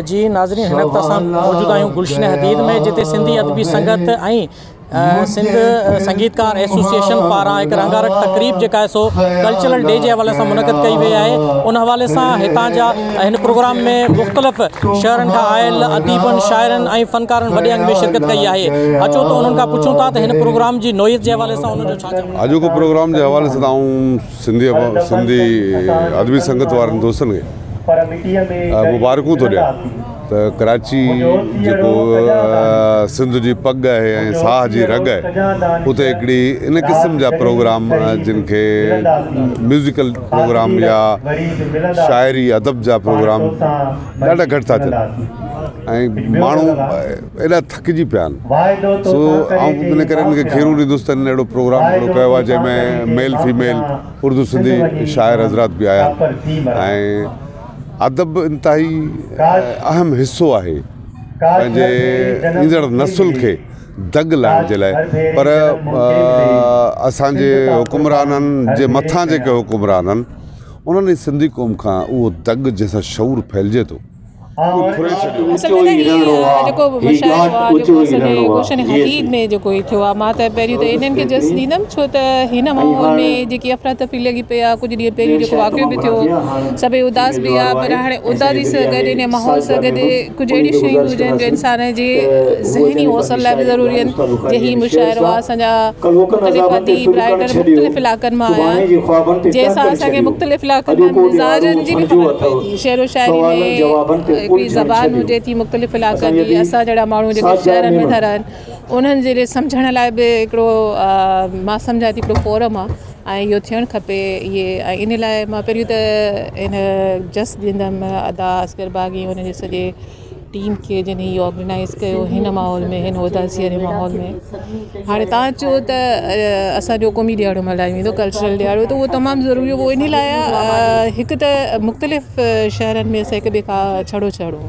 जी नाज़रीन, हिन वक़्तु असां मौजूद आहियूं गुलशन हदीद में, जिते सिंधी अदबी संगत ऐं सिंध संगीतकार एसोसिएशन पारां हिकु रंगारक तक़रीब जेका आहे सो कल्चरल डे जे हवाले सां मुनक़द कई वई आहे। उन हवाले सां हितां जा हिन प्रोग्राम में मुख़्तलिफ़ शहरनि खां आयल अदीबनि, शाइरनि ऐं फ़नकारनि वॾे अंग में शिरकत कई आहे। अचो त उन्हनि खां पुछूं था त हिन प्रोग्राम जी नोयत जे हवाले सां उन्हनि जो छा चवणु आहे। अॼोको प्रोग्राम जे हवाले सां सिंधी अदबी संगत वारनि दोस्तनि खे मुबारकूं थो ॾियां त कराची जेको सिंध जी पग आहे ऐं साह जी रग आहे, उते हिकिड़ी इन क़िस्म जा प्रोग्राम जिन खे म्यूज़िकल प्रोग्राम या शाइरी अदब जा प्रोग्राम ॾाढा घटि था थियनि ऐं माण्हू एॾा थकिजी पिया आहिनि। सो ऐं इन करे हिनखे खीरू हिंदुस्तान अहिड़ो प्रोग्राम हिकिड़ो कयो आहे जंहिंमें मेल फीमेल उर्दू सिंधी शाइर हज़रात बि आया ऐं अदब इंतिहाई अहम हिस्सो आहे पंहिंजे ईंदड़ नसुल खे दग लाइण जे लाइ। पर असांजे हुकुमराननि जे मथां जेके हुकुमरान आहिनि उन्हनि सिंधी क़ौम खां उहो दग जंहिंसां शऊर फैलिजे थो गुलशन हदीद में जो थियो आहे। मां त पहिरियों त इन्हनि खे जस ॾींदमि, छो त हिन माहौल में जेकी अफ़रा तफ़री लॻी पई आहे, कुझु ॾींहं पहिरियों जेको वाक़ियो बि थियो, सभई उदास बि आहे, पर हाणे उदासी सां गॾु इन माहौल सां गॾु कुझु अहिड़ियूं शयूं हुजनि जो इंसान जे ज़हनी हौसल लाइ बि ज़रूरी आहिनि। जे ही मुशाइरो आहे असांजा मुख़्तलिफ़ अदीब राइटर मुख़्तलिफ़ इलाइक़नि मां आया आहिनि, जंहिंसां असांखे मुख़्तलिफ़ इलाइक़नि में मिज़ाजनि जी बि ख़बर पए थी। शेरो शाइरी में हिकिड़ी ज़बान हुजे थी मुख़्तलिफ़ इलाइक़नि जी, असां जहिड़ा माण्हू जेके शहरनि में था रहनि उन्हनि जे सम्झण लाइ बि हिकिड़ो मां सम्झां थी हिकिड़ो फोरम आहे ऐं इहो थियणु खपे। इहे ऐं इन लाइ मां पहिरियों त इन जस ॾींदमि अदा असगर बाग़ी उनजे सॼे टीम खे जॾहिं इहो ऑर्गेनाइज़ कयो हिन माहौल में, हिन उदासीअ वारे माहौल में। हाणे तव्हां चयो त असांजो क़ौमी ॾियारो मल्हायो वेंदो, कल्चरल ॾियारो, त उहो तमामु ज़रूरी हो। इन लाइ हिकु त मुख़्तलिफ़ शहरनि में असां हिक ॿिए खां छड़ो छड़ो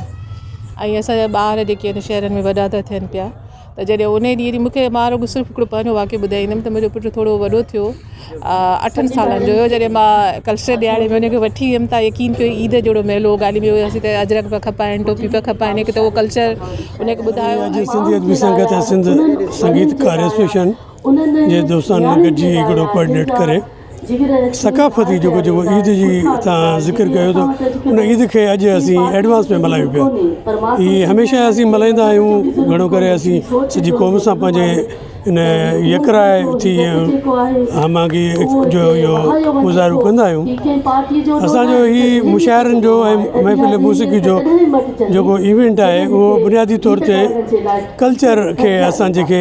ऐं असांजा ॿार जेके आहिनि शहरनि में वॾा था थियनि पिया, त जॾहिं उन ॾींहुं मूंखे मां रुॻो सिर्फ़ु हिकिड़ो पंहिंजो वाक़ियो ॿुधाईंदमि त मुंहिंजो पुटु थोरो वॾो थियो, 8 सालनि जो हुयो, जॾहिं मां कल्चरल ॾियारे में उनखे वठी वियमि त यकीन कयो ईद जहिड़ो मेलो ॻाल्हि में हुयोसीं त अजरक पिया खपाइनि, टोपी पिया खपाइनि, हिकु त उहो कल्चर उनखे ॿुधायो। सिंधी अदबी संगत ऐं सिंध संगीतकार एसोसिएशन जे दोस्तनि गॾिजी हिकिड़ो कोऑर्डिनेट करे सकाफ़ती जेको ईद जी तव्हां ज़िक्र कयो त उन ईद खे अॼु असीं एडवांस में मल्हायूं पिया। हीअ हमेशह असीं मल्हाईंदा आहियूं, घणो करे असीं सॼी क़ौम सां पंहिंजे इन यकराए थी हमागी जो इहो गुज़ारो कंदा आहियूं। असांजो ही मुशाइरनि जो ऐं महफ़िल मूसीक़ी जो जेको इवेंट आहे उहो बुनियादी तौर ते कल्चर खे असां जेके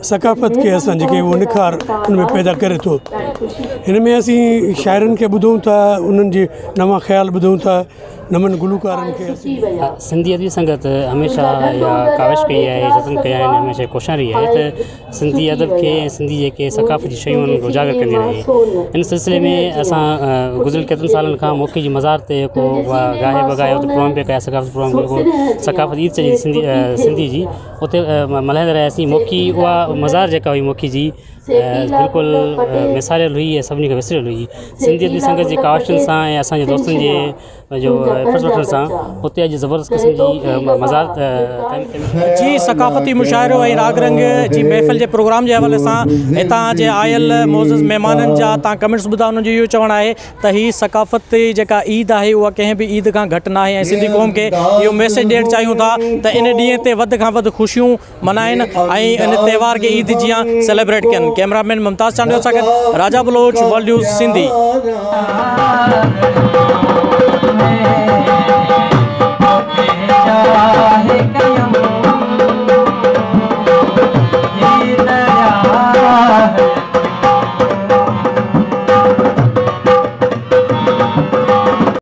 सकाफ़त खे असां जेके उहो निखार उन में पैदा करे थो। हिन में असीं शाइरनि खे ॿुधूं था, उन्हनि जे नवां ख़्याल ॿुधूं था, नमन गुलकारनि खे। सिंधी अदबी संगत हमेशह इहा काविश कई आहे, जतन कया आहिनि, हमेशह कोशिश रही आहे त सिंधी अदब खे ऐं सिंधी जेके सकाफ़ती शयूं आहिनि उन्हनि खे उजागर कंदी रहे। इन सिलसिले में असां गुज़िरियल केतिरनि सालनि खां मौक़े जी मज़ार ते को गाहे बगाए उते प्रोग्राम पिया कया, सकाफ़ती प्रोग्राम सकाफ़त ईद चई सिंधी जी उते मल्हाईंदा रहियासीं। मौक़ी उहा मज़ार जेका हुई मौक़ी जी बिल्कुलु मिसालियल हुई ऐं सभिनी खे विसरियल हुई। सिंधी अदबी संगत जी काविशनि सां ऐं असांजे दोस्तनि जे जो एफर्ट्स वठण सां उते अॼु ज़बरदस्त क़िस्म जी मज़ार जी सकाफ़ती मुशाइरो ऐं राग रंग जी महफ़िल जे प्रोग्राम जे हवाले सां हितां जे आयल मोज़िज़ महिमाननि जा तव्हां कमेंट्स ॿुधा, उन्हनि जो इहो चवणु आहे त हीअ सकाफ़ती जेका ईद आहे उहा कंहिं बि ईद खां घटि न आहे ऐं सिंधी क़ौम खे इहो मैसेज ॾियणु चाहियूं था त इन ॾींहं ते वधि खां वधि ख़ुशियूं मल्हाइनि ऐं इन त्योहार खे ईद जीअं सेलिब्रेट कनि। कैमरामैन मुमताज़ चांडियो सां गॾु राजा बलोच, वर्ल्ड न्यूज़ सिंधी। ये दरिया है